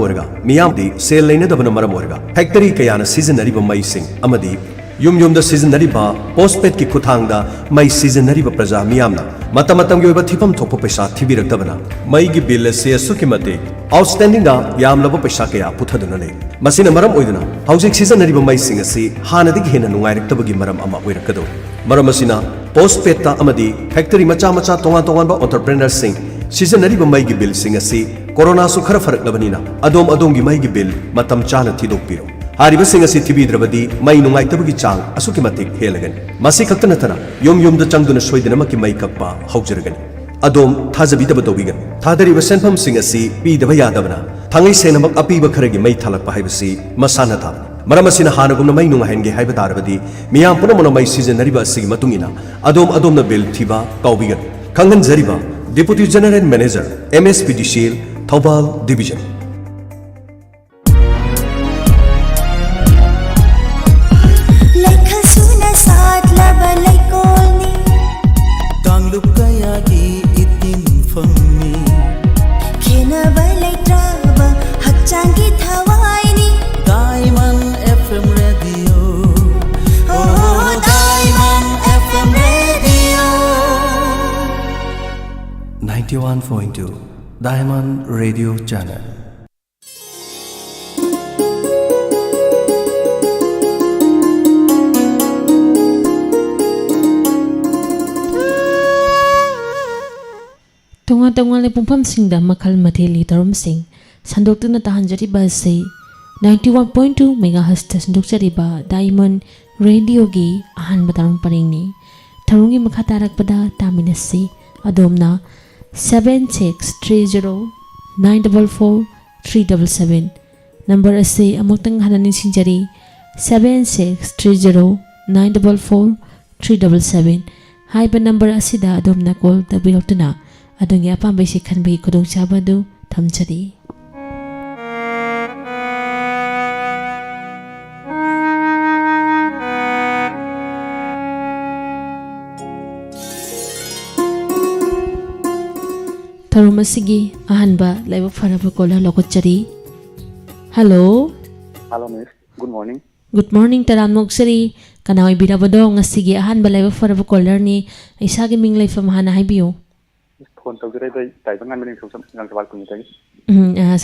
ओरगा मियामदी सेल लेनेदबन मरम ओरगा फैक्टरी कयाना सिजनरिबा मैसिंग अमदी युम युम सिजनरिबा पोस्टपेड की खुथांगदा मई सिजनरिबा प्रजा मियामना मतम मतम की थिफम थोप पैसा थिबिरक्तबना मई की बिल से असुकी मते आउटस्टैंडिंग दा यामलब पैसा कया पुथदुना ले मसिना मरम ओइदना हौजिक सिजनरिबा मैसिंग असि हानदि हेना नुंगाइरक्तबगी मरम अमा ओइरक्कदो मरम असिना पोस्टपेड ता अमदी फैक्टरी मचा मचा तोंगा तोंगाबा एंटरप्रेन्योर सिंग सिजनरिबा मई की बिल सिंग असि कोरोना सु खर फरकलबनिना अदोम अदोम की मई की बिल मतम चाना थिदोकपिरो हारिबसिंग असि थिबिद्रबदी मई नुंगाइतबगी चांग असुकी मतिक हेलगनि मसि खक्त नतना योम योम द चंगदुना सोइदनमकी मई कप्पा हौजरगनि अदोम थाजबिदब तौबिगन थादरिबा सेनफम सिंग असि पीदब यादबना थांगै सेनमक अपीब खरगी मई थालकपा हाइबसि मसाना था मरम असिना हानगुमना मई नुंगाहेनगे हाइब तारबदी मियाम पुनमना मई सिजनरिबा असि मतुंगिना अदोम अदोमना बिल थिबा तौबिगन खंगनजरिबा deputy general manager MSPDCL Thoubal division Diamond Radio Channel. Tonga tonga le pumpam sing da makal matheli tarum sing sandokna tahanjari ba se 91.2 megahertz ta sandokjari ba Diamond Radio gi ahan batarum paring ni tharungi makha tarak pada taminasi adomna 7630944377 number ase amuktang hanani singjari 7630944377 haiba number asida adomna call tabirotuna adungi apambai se khanbai kudong chabadu thamchari Tharumasi ahanba live faraba kola lokochari. Hello. Hello miss. Good morning. Good morning taran moksari. Kanawai birabado ngasigi ahanba live faraba kola ni isagi ming live famahana haibiyo. Phone tawjire dai taibangan mani thosam ngang sawal kuni tagi.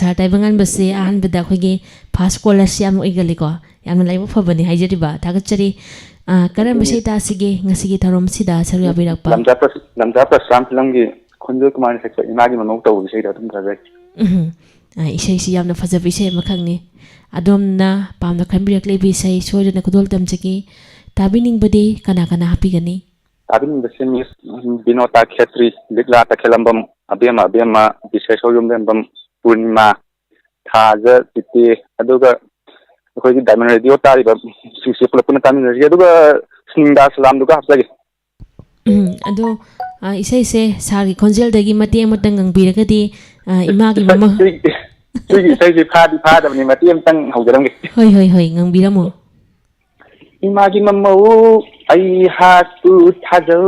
Sa taibangan base ahanba da khogi fast caller siam igali ko. Yamna live fabani haijari ba thagachari. Karam base ta sige ngasigi tharum sida saruya birakpa. Lamja prasam filamgi Khunjul Kumar seksa imagi manok tawu isai da tum thajai. Isai si yamna fajab isai makhangni adomna pamna khanbirak lebi isai soidana kudol tamjaki tabining bade kana kana hapigani tabining base miss Binota Khetri Bigla ta khelambam abema bisai soyum dembam Purnima thaja titi aduga khoi Diamond Radio tari ba sisi pulapuna tamin radio aduga singda salam duga hapsagi ado isai se sari konjel dagi mati amatang ngangbiragadi imagi mama isai se phada ni mati amtang haujaram ge hoi ngangbiramo imagi mama ai hatu thajau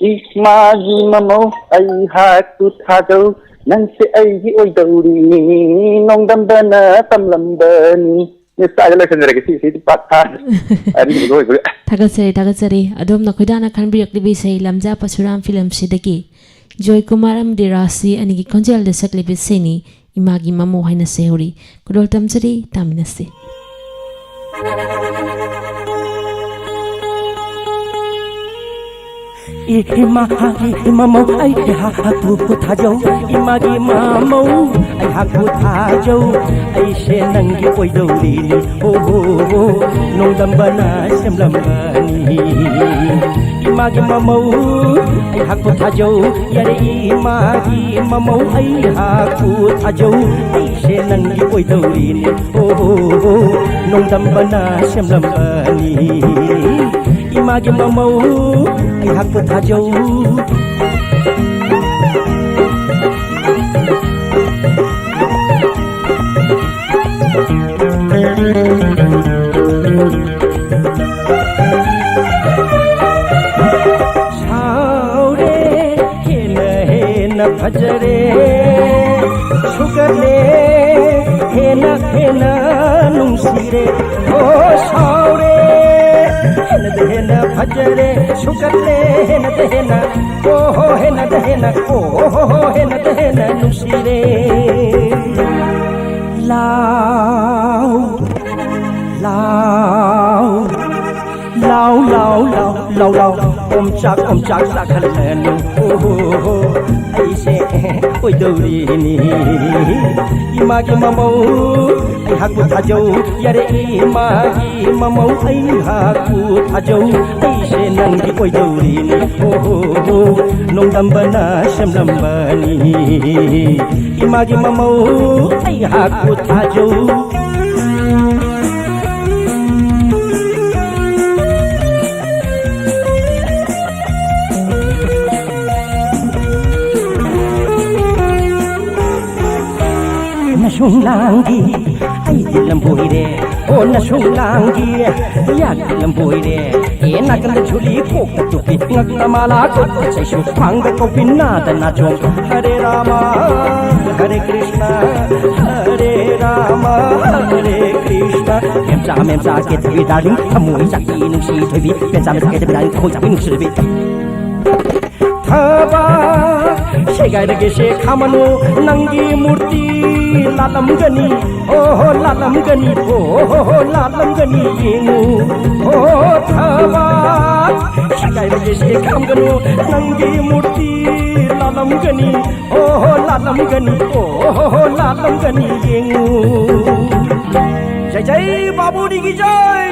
imagi mama ai hatu thajau nang se ai gi oi dauri nong dam bana tam lambani Tagasari adom na kudana kanbiyak libi say lamja pasuram film sidaki Joy Kumaram dirasi anigi konjel de sak libi seni imagi mamu haina seuri kudol tamsari taminasi Imagi mamau ai hatu thajau imagi mamau ai hatu thajau ai she nangi oi dauri ni ho nong dam bana sem lambani imagi mamau ai hatu thajau yare imagi mamau ai hatu thajau ai she nangi oi dauri ni ho nong dam bana sem lambani imagi mamau ai hatu thajau Saure hena hena bhajare sugale he हेना नुंसीरे ओ सावरे हेना फजरे सुकले हेना ओ हो हेना ओ हो हेना नुंसीरे लाओ लाओ लाओ लाओ लाओ लाओ लाओ om chak sakhalanu oh aise oi dori ni imagi mamau ai haku thajau yare imagi mamau ai haku thajau aise nangi oi dori ni oh nong dambana shamlambani imagi mamau ai haku thajau Sunlangi ai dilamboi re o na sunlangi ya dilamboi re e na kan da chuli ko ka tu pi ngak na mala ko sai shu phang da ko pinna da na chong hare rama hare krishna mem sa ke tvi darling amoi sa ki nu si thoi bi mem sa ke tvi darling ko sa bi nu si bi thaba shegai de she khamanu nangi murti lalam gani oh lalam gani oh lalam gani yengu oh thaba shegai de she khamanu nangi murti lalam gani oh lalam gani oh lalam gani yengu jai jai babu di ki jai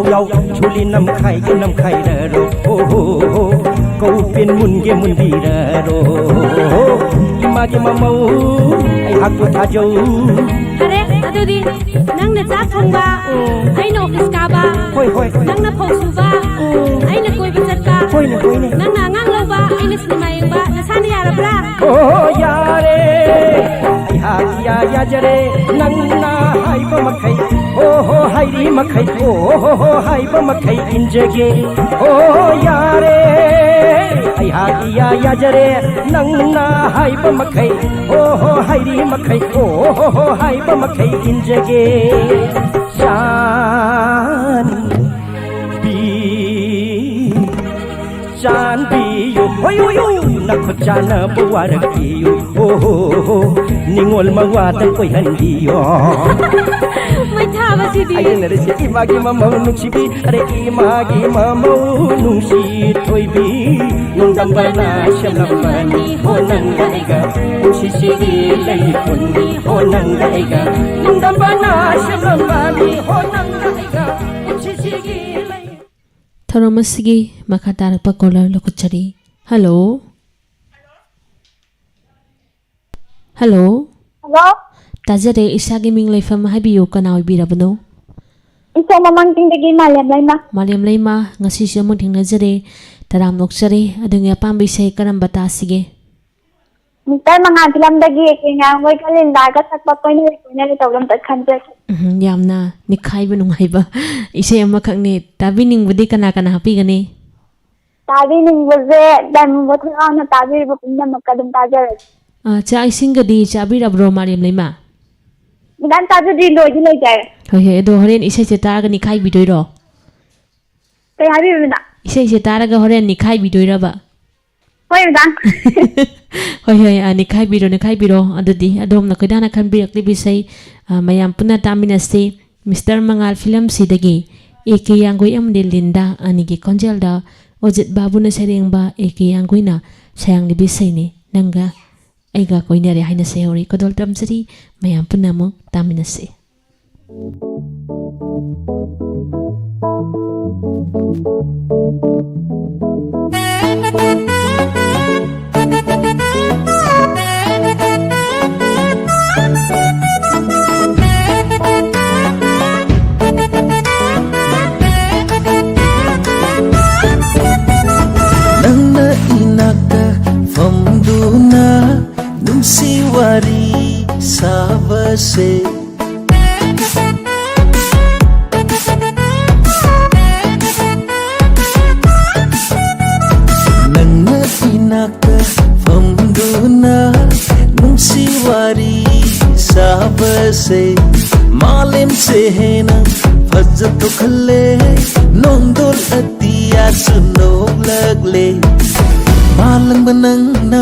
yao chuli nam khai da ro ko pin mun bi da ro imagi mamau ai hakku thajau are adudi nang na chak thongba ai no office ka ba hoi nang na phok su ba ai na koi ba chat ka hoi ne nang na ngang lo ba ai na cinema yeng ba na san ya ra bra oh yare ya jare nang na hai ba makai oh hai ri makai oh hai ba makai injege oh yare ai ya jare nang na hai ba makai oh hai ri makai oh hai ba makai injege chan bi yo hoy nak chana buar ki yo oh ningol mawa tan koi handi yo mai tha ba si di ai nare si imagi mamau nuksi bi are imagi mamau nuksi thoi bi nong dam bana shamlam mani ho nang ga nuksi si gi lai kunni ho nang ga nong dam bana shamlam mani ho nang ga nuksi si gi lai Tharomasigi makatarpa caller lokuchari. Hello. Hello. Hello? Tajare isagi ming leifam habiyo kana ibirabano. Ito mamangtingdagi Malyam Malyam Laima ngasi siya mo tingnajare taram nokchare adung apambi say karambata sige. Mister mga dilamdagi kaya ngoy kalinda ka sakpa ko ni tawlam tat khanje. Yamna nikhai ba nungaiba isay amakak ni tabining budi kana happy gani. Tabining buze dam bothra na tabir bu pinna makadum tajar. Cha ising gadi chabi rabro Maryam Laima. Dan tajar di loji loi jay. Hoye do horen isay se taraga nikhai bidoi ro. Kaya habi bina. Isay se taraga horen nikhai bidoi raba. Hoy dan. Hoy nikhai biro adudi adom na kodana kan birak libisay mayam puna tamina se Mr. Mangal film sidagi eke yangoi amde Linda anigi konjelda ojit babu na sereng ba eke yangoi na sayang libisay ni nanga aiga koinare haina sehori kodol tamsari mayam puna mo tamina se Nangna inaka famduna numsiwari sabase Hena fudge तो खले नोंदोल अतिया सुनोक लगले मालंग बनंगना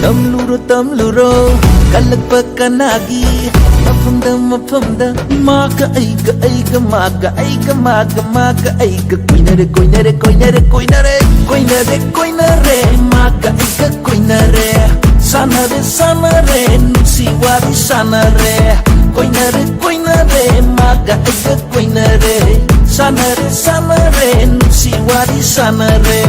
तमलुरो कलक पकनागी मफमदा मागा aiga maga कोइनरे मागा aiga कोइनरे sanare nusi wari sanare कोइनरे maga aiga कोइनरे sanare nusi wari sanare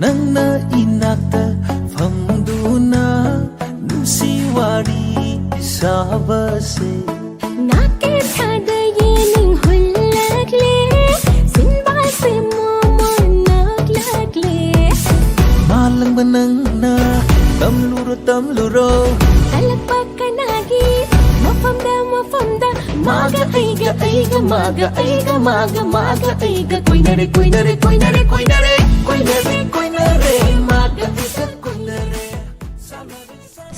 Nangna inakta famduna nusi wari sabase Nake thada ye ning hullagle sinbal se momo nagle malang banangna tamluro talapakkanagi mafamda maga aiga koinare maga aiga koinare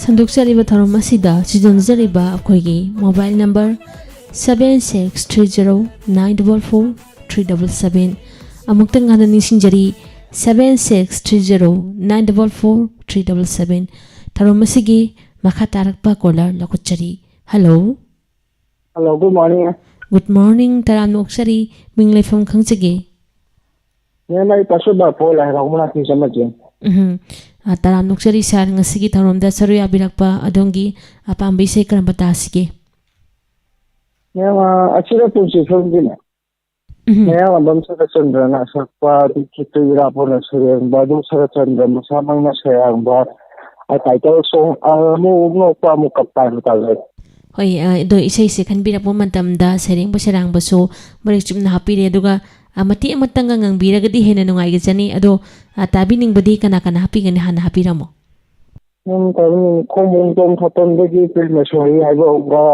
संदोक्चरीबा थरम असिदा सिजनजरीबा अखोइगी mobile number 7630944377 अमुक्तंग गाना निसिंजरी 7630944377 थरम असिगी मखा तारकपा कॉलर लकुचरी hello good morning good morning तराम नोक्चरी मिंगलेफम खंगचगे मैं भाई पशुबा फोल है रघुनाथ की समझे तराम नोक्चरी सार ngasiगी थरमदा सरुया बिरकपा अदोंगी अपाम्बी से करम बतासिगे मैं अच्छे पुंसी फिल्म दी मैं बम सरचंद्र ना सकपा कितुरा पोन सरे बादु सरचंद्र मसामंग सयां बा टाइटल सॉन्ग मु नोपा मु कप्पा ताले होय दो इसै से खनबिरपो मतमदा सेरेंग बसरांग बसो मरे चुमना हापिरे दुगा amati amatanga ngangbiragadi hena nungai jani ado tabining badi kana kana happy gani hana happy ramo nem tarin khomong tom thoton dagi pil mesoi haibo ga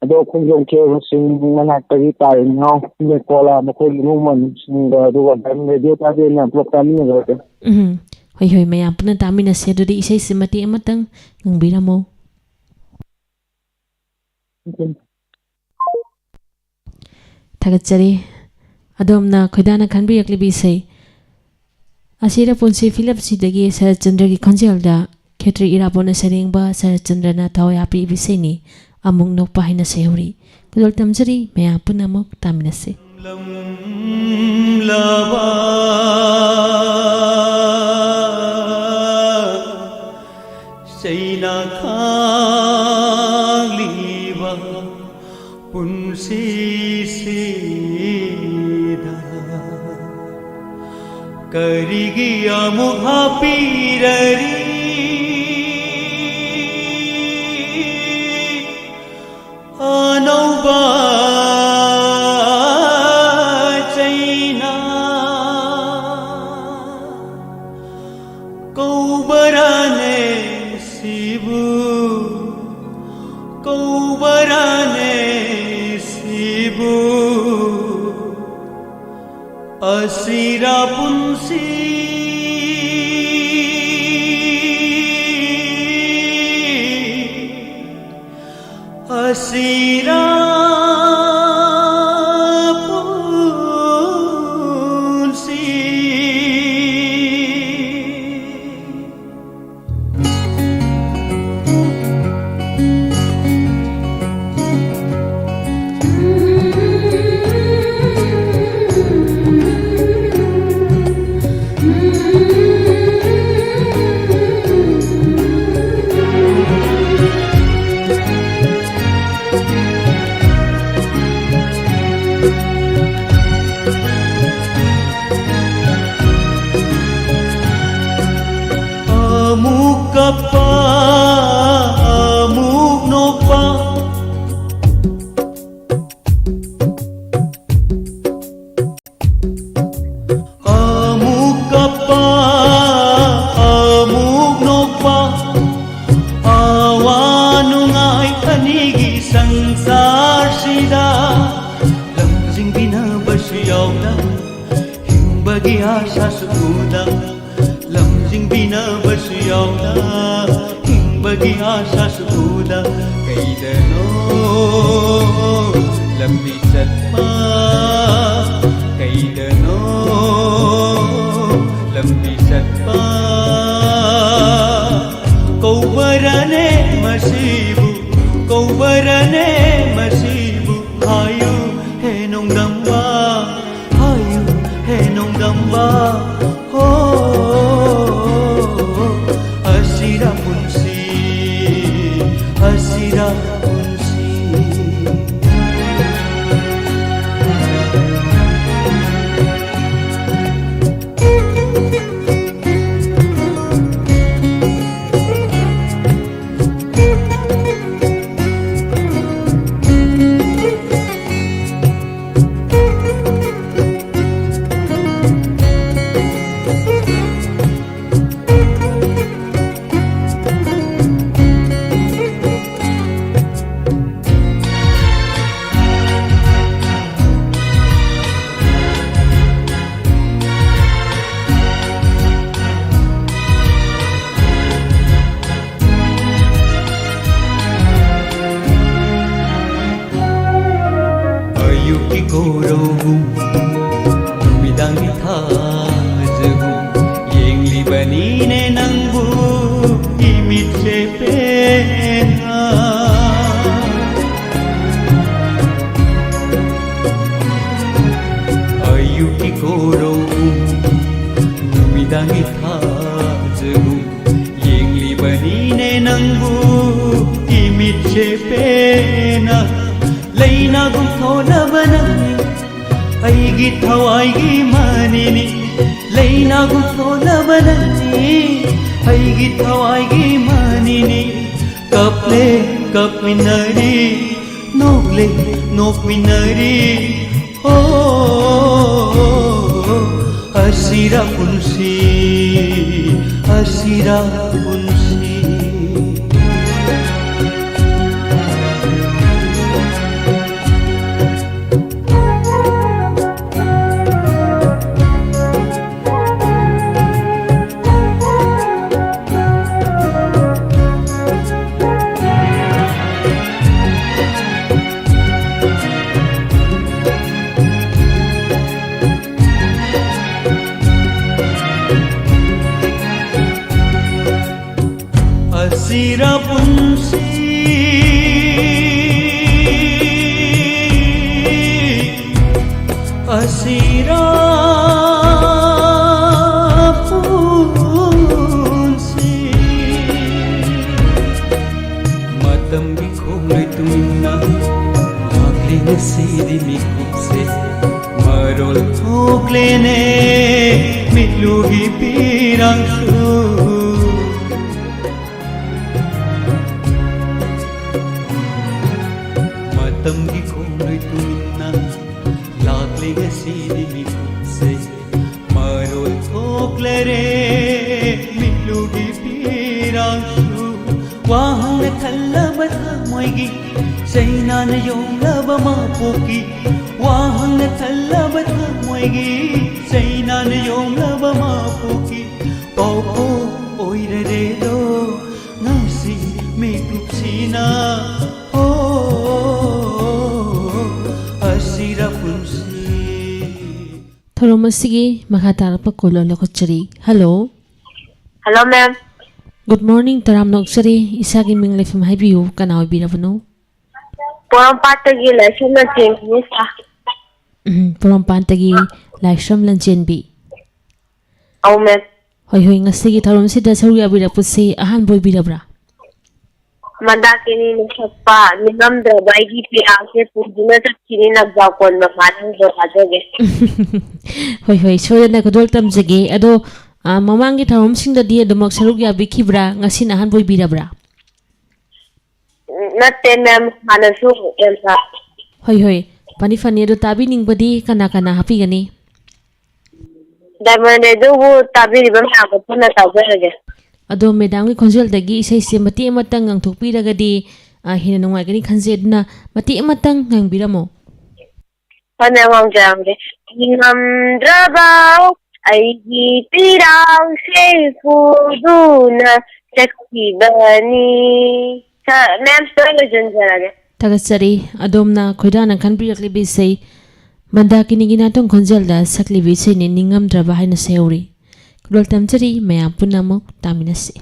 ado khongjong ke sing mana tagi tai no ne kola mo ko luman sing da do ga radio ta de na program ni ga Hoi hoi mayam puna taminase adudi isay simati amatang ngangbiramo. Thagatsari adomna khoidana khanbiyaklibi isay asira punsi Philip sidagi Sarat Chandra ki khonjelda Khetri Irapona sarengba Sarat Chandra na thawai api biseni amung nokpa haina seuri kudol tamjari mayam puna mok taminase. Seina khaliba punsi seda karigi amukha pirari anauba Asira punsi Asira punsi Amukapa amuknopa amukapa amuknopa awanungai anigi sansar sida lamjing binabasu yauna himbagi asa sukuda lamjing binabasu yauna himbagi asa sukuda kaidano lambi chatpa kaidano lambi chatpa kaubarane masibu hayu he nongdamba ho asira punsi ayuki korogum numidangi thajgum yengli banine nangbu imitse pena ayuki korogum numidangi thajgum yengli banine nangbu imitse pena Laina gum thola banani aigi thawaigi manini Laina gum thola banani aigi thawaigi manini kaple kapminari nogle nokminari asira punsi ngasi'y mikupse marol thuklene mitlugi pirangsu matamgi khongloi tumina lakle ngasi'y mikupse marol thuklere mitlugi pirangsu wahang khallaba thamoigi Sainan yonglaba mapoki wahang thallaba thamoigi Sainan yonglaba mapoki Paupo oirare do ngasi mikupsina asira punsi Thoromasi makhatarpa kolon lokochari. Hello. Hello, ma'am. Good morning, Taram Noksari. Isagi ming lefim haibiu kana obiravano. Porampatagi lesson na change sa. Porampantagi laishram lanchenbi. Oh, ma'am. Hoy hoy ngasigi tharom sida sauri abirapusi ahan boy birabra. Mandakini nagsapa, ninamdra baigi piase pujuna sa kini nagbakon mamanang dohadoge. Hoy hoy soya na kodol tamjage ado mamangi tharom singda di adumak sarug yabikibra ngasin ahan boy birabra. Natte ma'am, hanasu yamsa. Hoy hoy pani fani ado tabi ningbadi kana kana happy gani. Diamond edu tabi ribam hako na tawage. Ado medam ki khonjel dagi isai se mati amatang ang thukpi ragadi hina nungai gani khanje duna mati amatang ngang biramo. Pane wang jamre. Ninamdraba aigi pirang se fuduna sakibani. Ma'am, story junjarage. Tagasari adomna khoidana khanbirakli bisai mandakini ginatong khonjel da sakli bisai ni ningamdraba haina seuri. Kudol tamjari mayam punamok taminasi.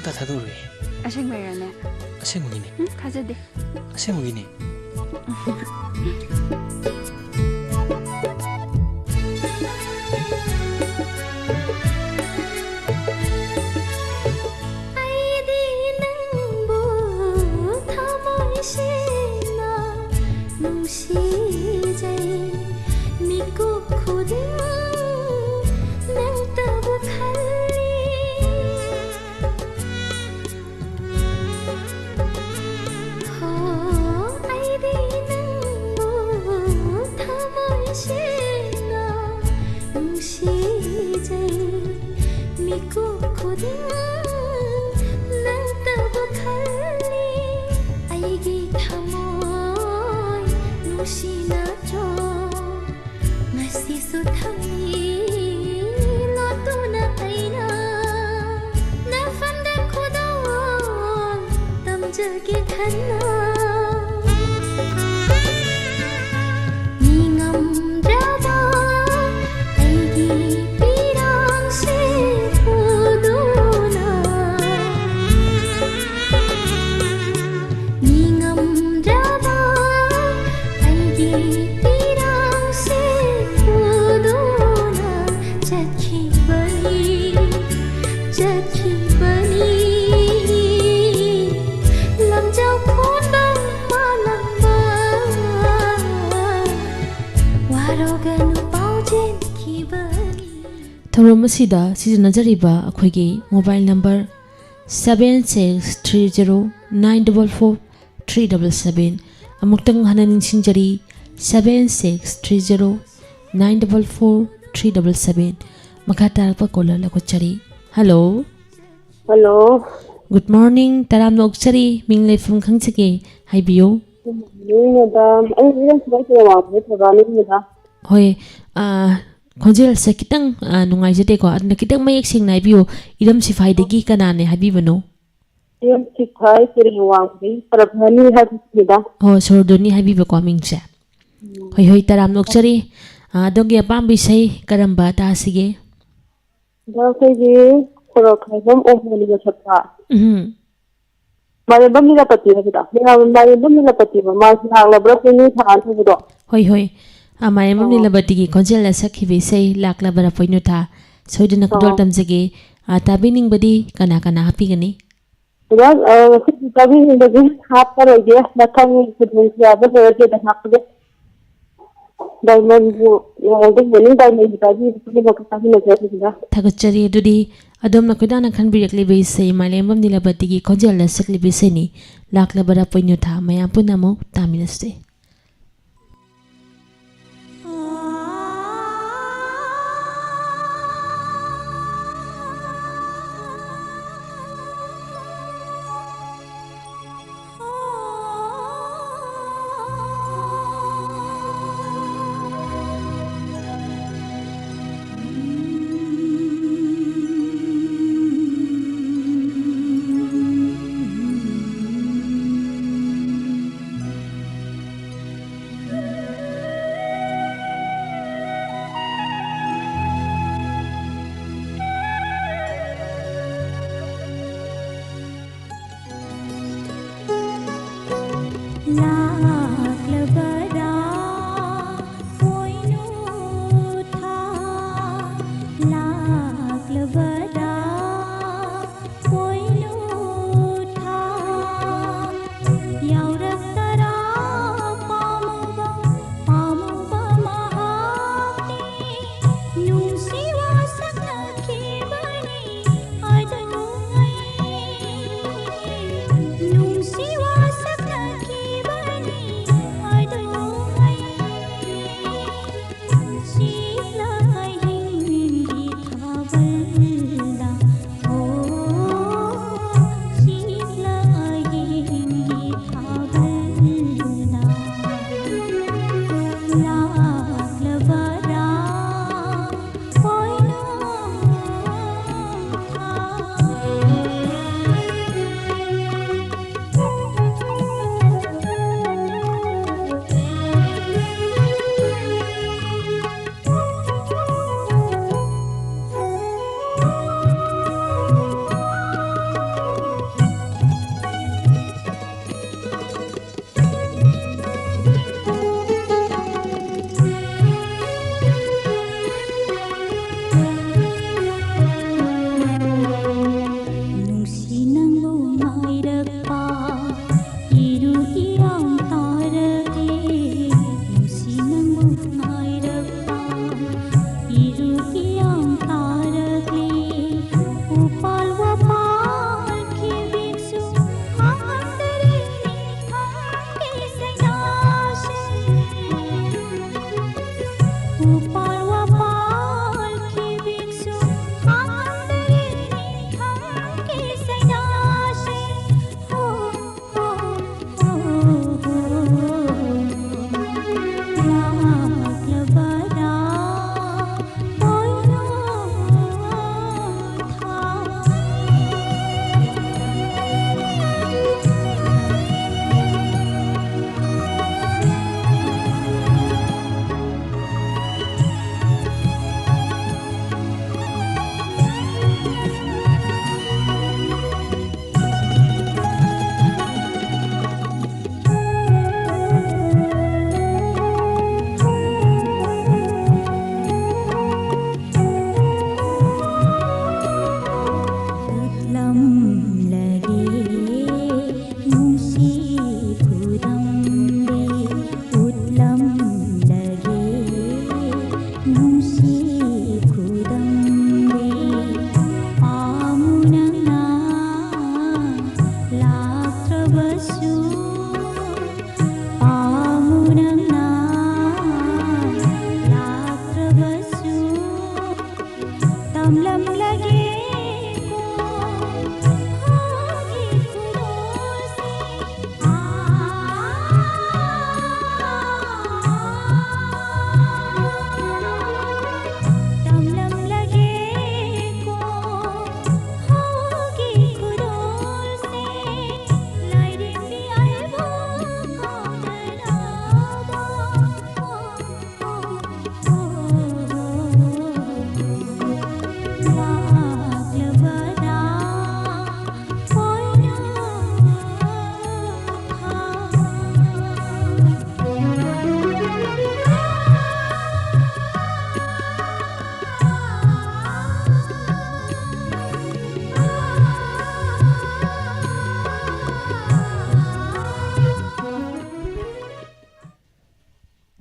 ꯁꯨꯡꯊꯥ ꯊꯥꯗꯣꯛꯎꯔꯦ ꯑꯁꯦꯡꯕꯩꯔꯅꯦ ꯑꯁꯦꯡꯕꯒꯤꯅꯦ ꯊꯥꯖꯗꯦ ꯑꯁꯦꯡꯕꯒꯤꯅꯦ ꯊꯧꯔꯝ ꯑꯁꯤꯗ ꯁꯤꯖꯤꯟꯅꯖꯔꯤꯕ ꯑꯩꯈꯣꯏꯒꯤ mobile number 7630944377 ꯑꯃꯨꯛꯇꯪ ꯍꯟꯅ ꯅꯤꯡꯁꯤꯡꯖꯔꯤ 7630944377 ꯃꯈꯥ ꯇꯥꯔꯛꯄ colour ꯂꯧꯈꯠꯆꯔꯤ ꯍꯜꯂꯣ hello good morning ꯇꯔꯥꯝꯅ ꯑꯣꯛꯆꯔꯤ ꯃꯤꯡ ꯂꯩꯐꯝ ꯈꯪꯖꯒꯦ ꯍꯥꯏꯕꯤꯌꯨ ꯃꯦꯗꯥꯝ ꯑꯩ ꯏꯔꯝ ꯁꯤꯕꯥꯏ ꯋꯥꯡꯕ ꯊꯧꯕꯥꯜꯅꯤꯗ ꯍꯣꯏ ꯈꯣꯟꯖꯦꯜꯁꯦ ꯈꯤꯇꯪ ꯅꯨꯡꯉꯥꯏꯖꯗꯦꯀꯣ ꯑꯗꯨꯅ ꯈꯤꯇꯪ ꯃꯌꯦꯛ ꯁꯦꯡꯅ ꯍꯥꯏꯕꯤꯌꯨ ꯏꯔꯝ ꯁꯤꯐꯥꯏꯗꯒꯤ ꯀꯅꯥꯅꯦ ꯍꯥꯏꯕꯤꯕꯅꯣ ꯏꯔꯝ ꯁꯤꯐꯥꯏ ꯀꯔꯤ ꯋꯥꯡꯕꯒꯤ ꯄ꯭ꯔꯚꯥꯅꯤ ꯍꯥꯏꯕꯁꯤꯗ ꯍꯣꯏ ꯁꯣꯔꯗꯣꯅꯤ ꯍꯥꯏꯕꯤꯕꯀꯣ ꯃꯤꯡꯁꯦ ꯍꯣꯏ ꯍꯣꯏ ꯇꯔꯥꯝꯅ ꯑꯣꯛꯆꯔꯤ ꯑꯗꯣꯝꯒꯤ ꯑꯄꯥꯝꯕ ꯏꯁꯩ ꯀꯔꯝꯕ ꯇꯥꯁꯤꯒꯦ ꯑꯩꯈꯣꯏꯒꯤ ꯈꯣꯔꯈꯥꯏꯕꯝ ꯑꯣꯃꯣꯅꯤꯒ ꯁꯛꯄ ꯎꯝ ꯃꯥꯏꯔꯦꯝꯕꯝ ꯅꯤꯂꯄꯇꯤ ꯍꯥꯏꯕꯗꯣ ꯃꯥꯏꯔꯦꯝꯕꯝ ꯅꯤꯂꯄꯇꯤꯕ ꯃꯥꯁꯤ ꯂꯥꯛꯂꯕ꯭ꯔꯥ ꯄꯨꯡꯅꯤ ꯊꯥ ꯊꯧꯕꯗꯣ ꯍꯣꯏ ꯍꯣꯏ ꯃꯥꯏꯔꯦꯝꯕꯝ ꯅꯤꯂꯕꯇꯤꯒꯤ ꯈꯣꯟꯖꯦꯜꯗ ꯁꯛꯈꯤꯕ ꯏꯁꯩ ꯂꯥꯛꯂꯕꯔꯥ ꯄꯣꯏꯅꯨꯊꯥ ꯁꯣꯏꯗꯅ ꯈꯨꯗꯣꯜ ꯇꯝꯖꯒꯦ ꯇꯥꯕꯤꯅꯤꯡꯕꯗꯤ ꯀꯅꯥ ꯀꯅꯥ ꯍꯥꯞꯄꯤꯒꯅꯤ ꯉꯁꯤꯗꯤ ꯇꯥꯕꯤꯅꯤꯡꯕꯗꯤ ꯍꯥꯞꯄꯔꯣꯏꯒꯦ ꯃꯊꯪ ꯈꯨꯗꯣꯡꯆꯥꯕ ꯂꯩꯔꯒꯦꯗ ꯍꯥꯞꯄꯒꯦ ꯗꯥꯏꯃꯟꯕꯨ ꯌꯥꯎꯗꯕꯅꯤ ꯗꯥꯏꯃꯟꯕꯨ ꯇꯥꯕꯤꯕ ꯇꯥꯕꯤꯅꯖꯔꯤꯁꯤꯗ ꯊꯥꯒꯠꯆꯔꯤ ꯑꯗꯨꯗꯤ ꯑꯗꯣꯝꯅ ꯈꯣꯏꯗꯥꯅ ꯈꯟꯕꯤꯔꯛꯂꯤꯕ ꯏꯁꯩ ꯃꯥꯏꯔꯦꯝꯕꯝ ꯅꯤꯂꯕꯇꯤꯒꯤ ꯈꯣꯟꯖꯦꯜꯗ ꯁꯛꯂꯤꯕ ꯏꯁꯩꯅꯤ ꯂꯥꯛꯂꯕꯔꯥ ꯄꯣꯏꯅꯨꯊꯥ ꯃꯌꯥꯝ ꯄꯨꯟꯅ ꯑꯃꯨꯛ ꯇꯥꯃꯤꯟꯅꯁꯤ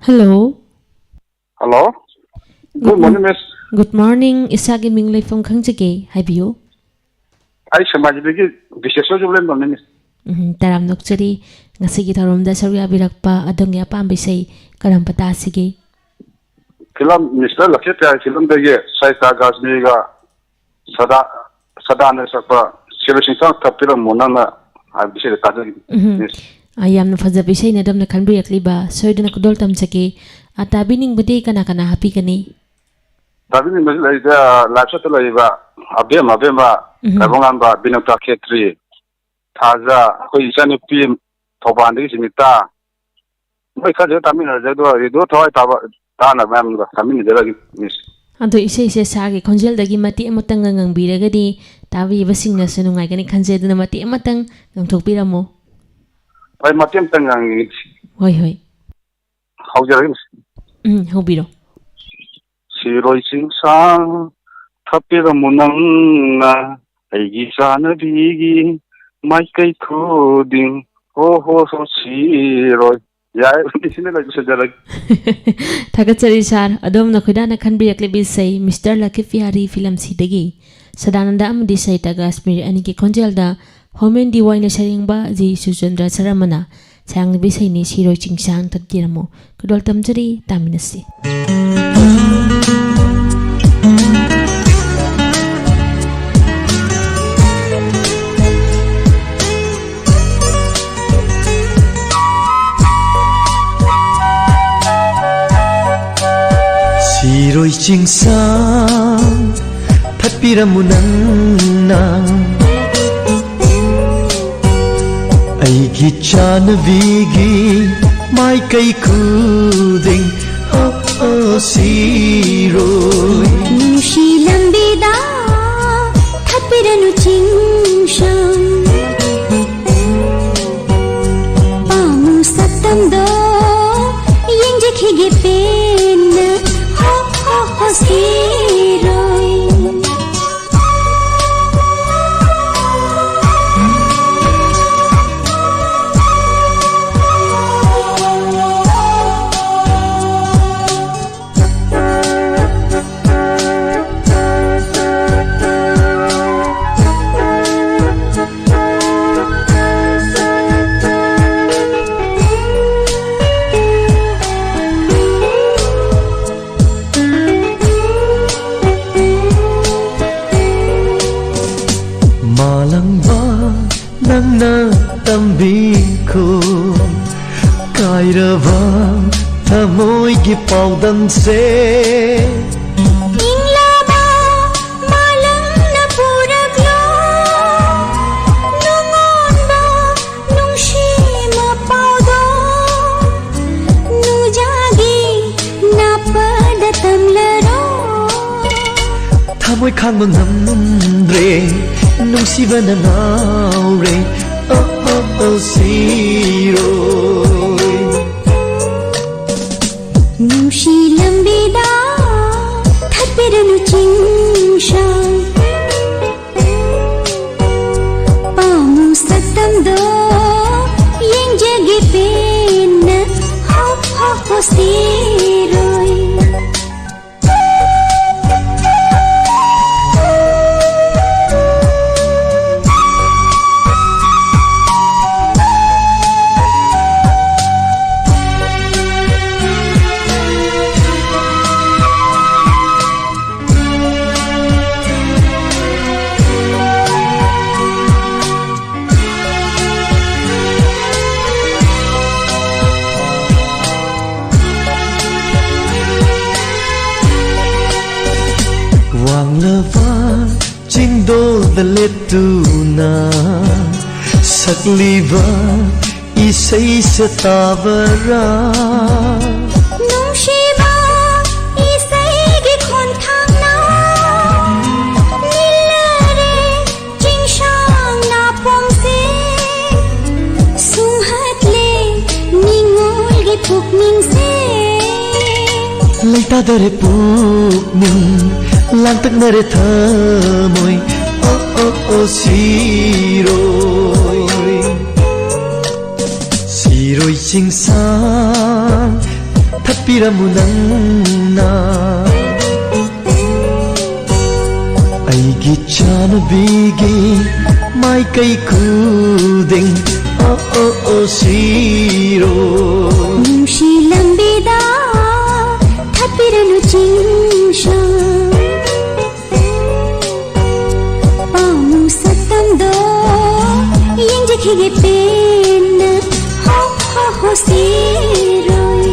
Hello. Hello. Good morning, Miss. Good morning. Isagi minglay from Kangjage. Habiyo. I samajidagi bisesho julen bang Miss. Taram nokchari ngasigi tharomda sarya birakpa adong ya pambisay karam patasige. Film Mr. Lakshya film dagi Saita Gazmiga Sadana Sapa Silveshinta Tapira Monana Abishay Tadagi. Ayam na fazabisay na dam na kanbriyak liba soy na kudol tamsake at abining budi kana happy kani. Tabi ni Malaysia Lapsa Taliba Abema Kabongamba Binota Ketri Taza Hoisani Pim Tobandi Simita. May kaje tamin na do toy tana ma'am tamin ni Miss. Anto isa sagi konjel dagi mati amatang ngang biragadi tabi basing na sunungay kani kanjel na mati amatang ngang tokpira mo. Ay matiam tangang Hoy. How you Hobiro. Siroi singsang tapira munang na ay sana bigi may kay tuding ho so siroi ya isine la gusa jalag Tagatsari sar adom na kuda na kanbiyak libis say Mr. Lakifiari film sidagi sadananda amdi say tagas mir aniki konjelda Homen diway na saring ba ji Sujandra Saramana sayang bisay ni Siroi Chingsang tagdiramo kudol tamjari taminasi. Siroi Chingsang tatpiramunang Aigi chanavigi mai kai kuding siroi Nushi lambida thapiranu chingsham Pamu satamdo yengje khige pen ho siroi Tamoy paudam se Inglaba malang na puraglo Nungon ba nung shima paudo Nujagi na padatam laro Tamoy kang manamre nung siva na naure siroi Nushi lambida thapiranu chingshang Pamu satamdo yengje pen ho siroi लेटूना सकलीबा इसै से ताबरा नुंशिबा इसैगी खोंथांगना निलरे चिंशांगना पोंसे सुंहतले निंगोलगी पुकनिंगसे Leitadare pukning lantaknare thamoy oh oh oh Siroy singsang thapiramu nangna Aigi chanabigi mai kai kuding oh oh oh Siroy Nungshi lambida thapiranu chingsha Pamu satamdo yengjekhige pen ho ho ho Siroy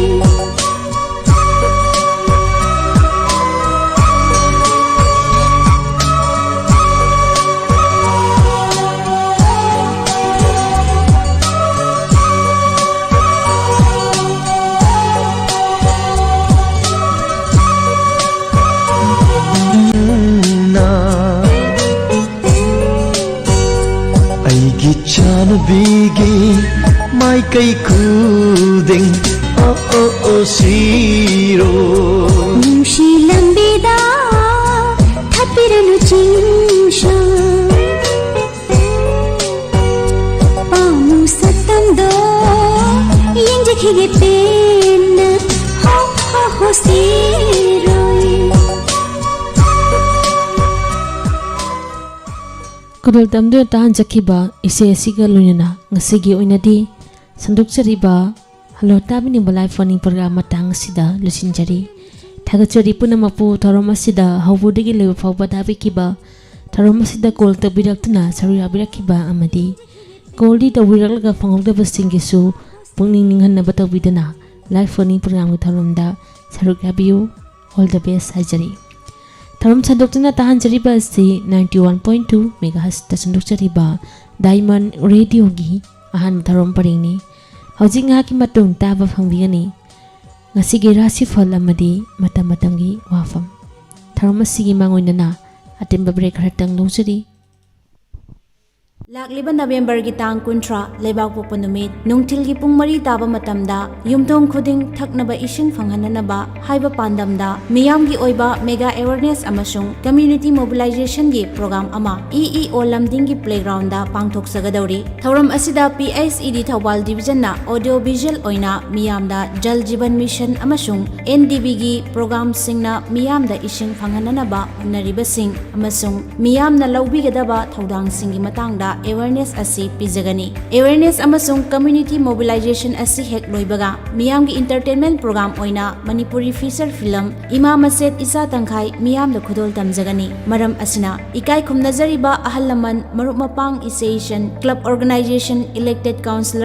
Aigi chanabigi mai kai kuding oh oh oh Siroy Nungshi lambida thapiranu chingsha Pamu satamdo yengjekhige pen ho ho ho Siroy Kudol tamdu tahan jakiba ise asiga lunana ngasigi oinadi sandukchariba halo tabini balai phone program matang sida lusinjari thagachari punamapu tharoma sida hawbudigi leba phawba dabi kiba tharoma sida call tabiraktuna sarira birakiba amadi call di tawiralga phangawdaba singisu pungning ninghanna batawidana live phone program tharomda sarukabiu all the best hajari Tharom sandokna tahan jariba si 91.2 MHz ta sandok jariba Diamond Radio gi ahan tharom paringni hojing nga ki matung taba phangbiani ngasigi rasi phal amadi matam matamgi wafam tharom asigi mangoinana atemba break haratang lojari Lakliba November gi tang kuntra lebak pokpa numit nungthil gi pung mari taba matamda yumthong khuding thaknaba ising phanghananaba haiba pandamda miyam gi oiba mega awareness amasung community mobilization gi program ama EEO lamding gi playground da pangthok sagadawri thoram asida PSED Thawal division na audio visual oina miyamda Jal Jeevan Mission amasung NDB gi program singna miyamda ising phanghananaba nariba sing amasung miyamna lawbigadaba thodang sing gi matangda awareness asi pizagani awareness amasung community mobilization asi hek loibaga miyam gi entertainment program oina Manipuri feature film Ima Maset Isa Tangkhai miyam da khudol tamjagani maram asina ikai khumnajariba ahal laman marup mapang association club organization elected councillor